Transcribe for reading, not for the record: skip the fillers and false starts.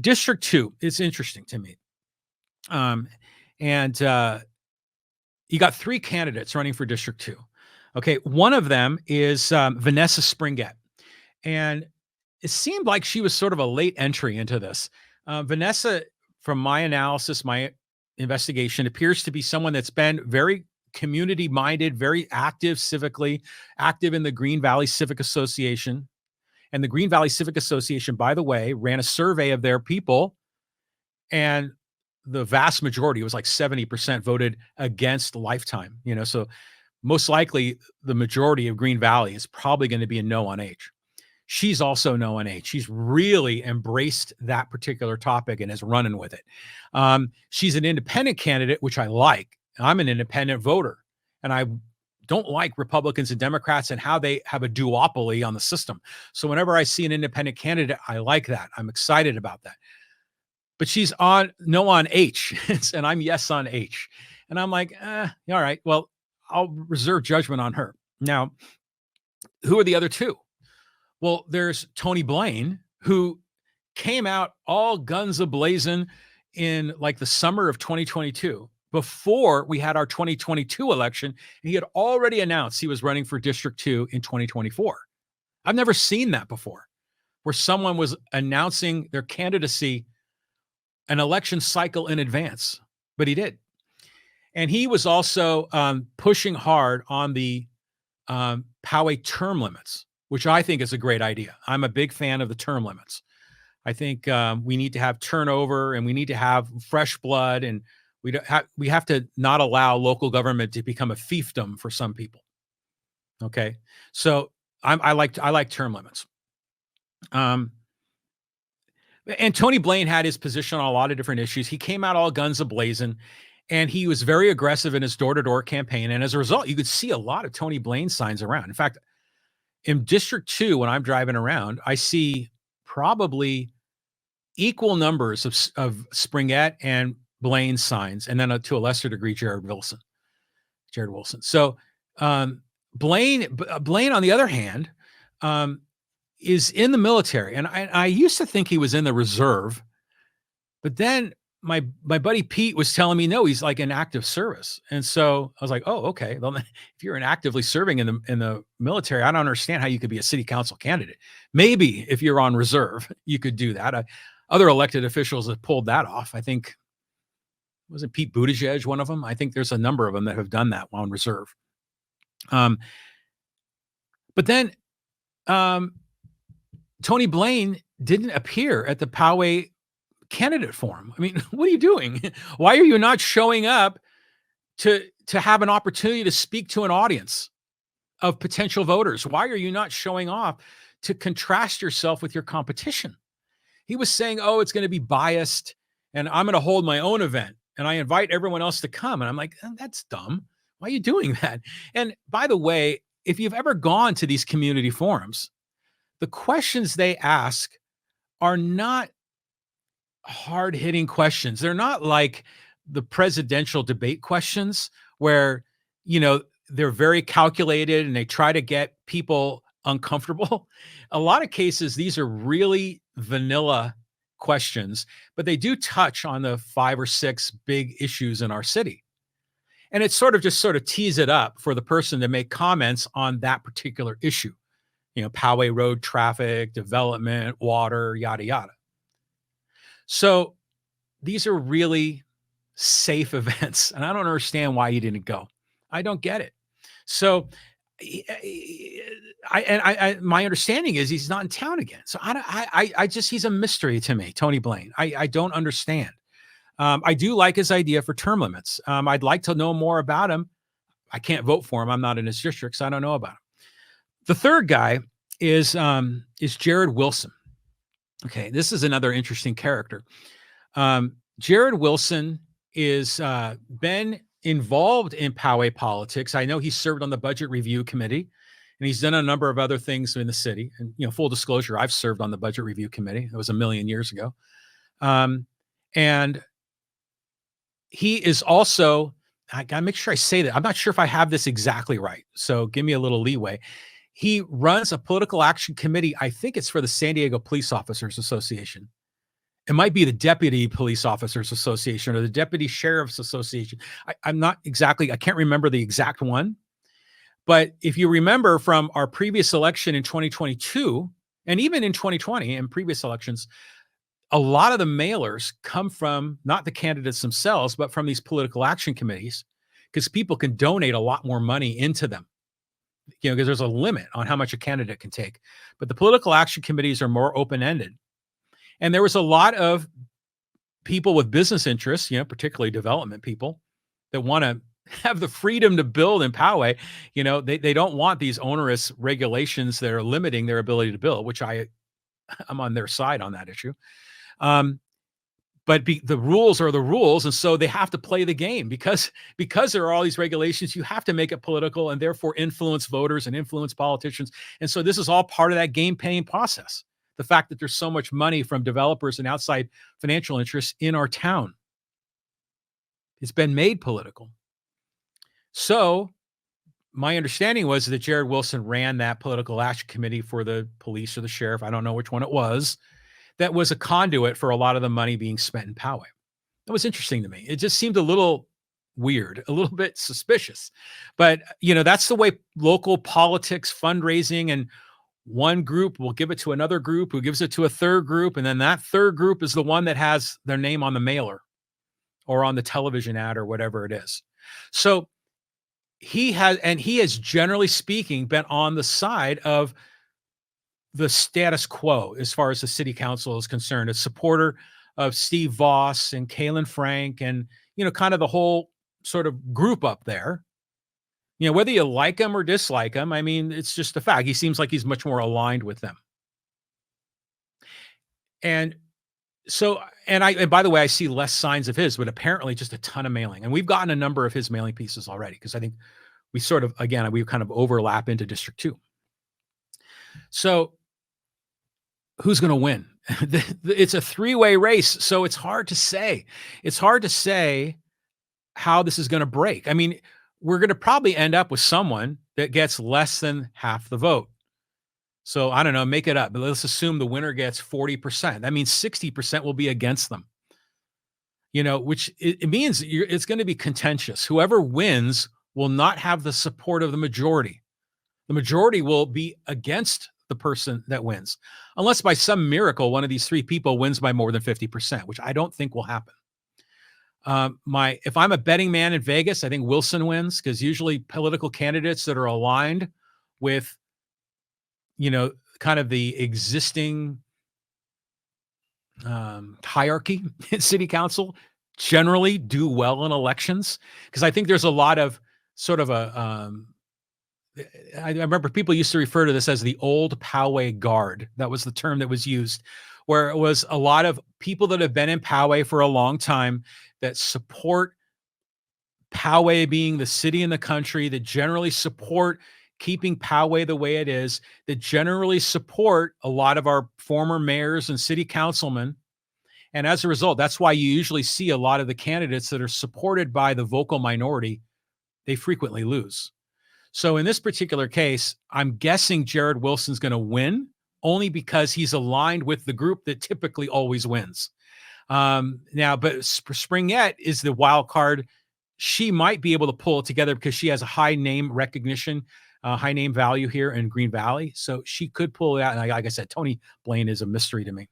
District 2, it's interesting to me. Um, and You got 3 candidates running for District 2. Okay, one of them is Vanessa Springett. And it seemed like she was sort of a late entry into this. Vanessa, from my analysis, my investigation, appears to be someone that's been very community minded, very active civically, active in the Green Valley Civic Association. And the Green Valley Civic Association, by the way, ran a survey of their people, and the vast majority, it was like 70%, voted against lifetime. So most likely the majority of Green Valley is probably going to be a no on H. She's also no on H. She's really embraced that particular topic and is running with it. She's an independent candidate, which I like. I'm an independent voter, and I don't like Republicans and Democrats and how they have a duopoly on the system. So whenever I see an independent candidate, I like that. I'm excited about that. But she's no on H, and I'm yes on H. And I'm like, all right, well, I'll reserve judgment on her. Now, who are the other two? Well, there's Tony Blain, who came out all guns a-blazing in like the summer of 2022, before we had our 2022 election. And he had already announced he was running for District 2 in 2024. I've never seen that before, where someone was announcing their candidacy an election cycle in advance, but he did. And he was also pushing hard on the Poway term limits, which I think is a great idea. I'm a big fan of the term limits. I think we need to have turnover, and we need to have fresh blood, and we have to not allow local government to become a fiefdom for some people. Okay, so I like term limits. And Tony Blain had his position on a lot of different issues. He came out all guns a-blazing, and he was very aggressive in his door-to-door campaign. And as a result, you could see a lot of Tony Blain signs around. In fact, in District 2, when I'm driving around, I see probably equal numbers of Springett and Blain signs, and then to a lesser degree, Jared Wilson. So Blain, on the other hand, is in the military. And I used to think he was in the reserve, but then my buddy Pete was telling me, no, he's like in active service. And so I was like, oh, okay. Well, if you're actively serving in the military, I don't understand how you could be a city council candidate. Maybe if you're on reserve, you could do that. Other elected officials have pulled that off. I think, wasn't Pete Buttigieg one of them? I think there's a number of them that have done that while on reserve. But then Tony Blain didn't appear at the Poway candidate forum. I mean, what are you doing? Why are you not showing up to have an opportunity to speak to an audience of potential voters? Why are you not showing off to contrast yourself with your competition? He was saying, oh, it's going to be biased, and I'm going to hold my own event, and I invite everyone else to come. And I'm like, that's dumb. Why are you doing that? And by the way, if you've ever gone to these community forums, the questions they ask are not hard-hitting questions. They're not like the presidential debate questions where, they're very calculated and they try to get people uncomfortable. A lot of cases, these are really vanilla questions, but they do touch on the 5 or 6 big issues in our city. And it's sort of tees it up for the person to make comments on that particular issue. Poway Road traffic, development, water, yada, yada. So these are really safe events, and I don't understand why you didn't go. I don't get it. So my understanding is he's not in town again. So he's a mystery to me, Tony Blain. I don't understand. I do like his idea for term limits. I'd like to know more about him. I can't vote for him. I'm not in his district, so I don't know about him. The third guy is Jared Wilson. Okay, this is another interesting character. Jared Wilson is been involved in Poway politics. I know he served on the Budget Review Committee, and he's done a number of other things in the city. And full disclosure, I've served on the Budget Review Committee. It was a million years ago. And he is also, I gotta make sure I say that. I'm not sure if I have this exactly right, so give me a little leeway. He runs a political action committee. I think it's for the San Diego Police Officers Association. It might be the Deputy Police Officers Association or the Deputy Sheriff's Association. I'm not exactly, I can't remember the exact one. But if you remember from our previous election in 2022, and even in 2020 and previous elections, a lot of the mailers come from not the candidates themselves, but from these political action committees, because people can donate a lot more money into them, because there's a limit on how much a candidate can take. But the political action committees are more open-ended. And there was a lot of people with business interests, particularly development people that want to have the freedom to build in Poway. They don't want these onerous regulations that are limiting their ability to build, which I'm on their side on that issue. But the rules are the rules, and so they have to play the game because there are all these regulations. You have to make it political and therefore influence voters and influence politicians. And so this is all part of that game paying process. The fact that there's so much money from developers and outside financial interests in our town. It's been made political. So my understanding was that Jared Wilson ran that political action committee for the police or the sheriff. I don't know which one it was. That was a conduit for a lot of the money being spent in Poway. That was interesting to me. It just seemed a little weird, a little bit suspicious. But, that's the way local politics, fundraising, and one group will give it to another group who gives it to a third group. And then that third group is the one that has their name on the mailer or on the television ad or whatever it is. So he has generally speaking been on the side of the status quo as far as the city council is concerned, a supporter of Steve Voss and Kalen Frank and, kind of the whole sort of group up there. Whether you like him or dislike him, I mean, it's just a fact. He seems like he's much more aligned with them. And so, and by the way, I see less signs of his, but apparently just a ton of mailing. And we've gotten a number of his mailing pieces already because I think we kind of overlap into District 2. So who's going to win? It's a three-way race, so it's hard to say. It's hard to say how this is going to break. I mean, we're going to probably end up with someone that gets less than half the vote. So I don't know, make it up, but let's assume the winner gets 40%. That means 60% will be against them. Which it means it's going to be contentious. Whoever wins will not have the support of the majority. The majority will be against the person that wins, unless by some miracle one of these three people wins by more than 50%, which I don't think will happen. If I'm a betting man in Vegas, I think Wilson wins because usually political candidates that are aligned with, kind of the existing hierarchy in city council generally do well in elections. Because I think there's a lot of sort of I remember people used to refer to this as the old Poway guard. That was the term that was used, where it was a lot of people that have been in Poway for a long time that support Poway being the city in the country, that generally support keeping Poway the way it is, that generally support a lot of our former mayors and city councilmen. And as a result, that's why you usually see a lot of the candidates that are supported by the vocal minority, they frequently lose. So in this particular case, I'm guessing Jared Wilson's going to win only because he's aligned with the group that typically always wins. Now, but Springett is the wild card. She might be able to pull it together because she has a high name recognition, high name value here in Green Valley. So she could pull it out. And like I said, Tony Blain is a mystery to me.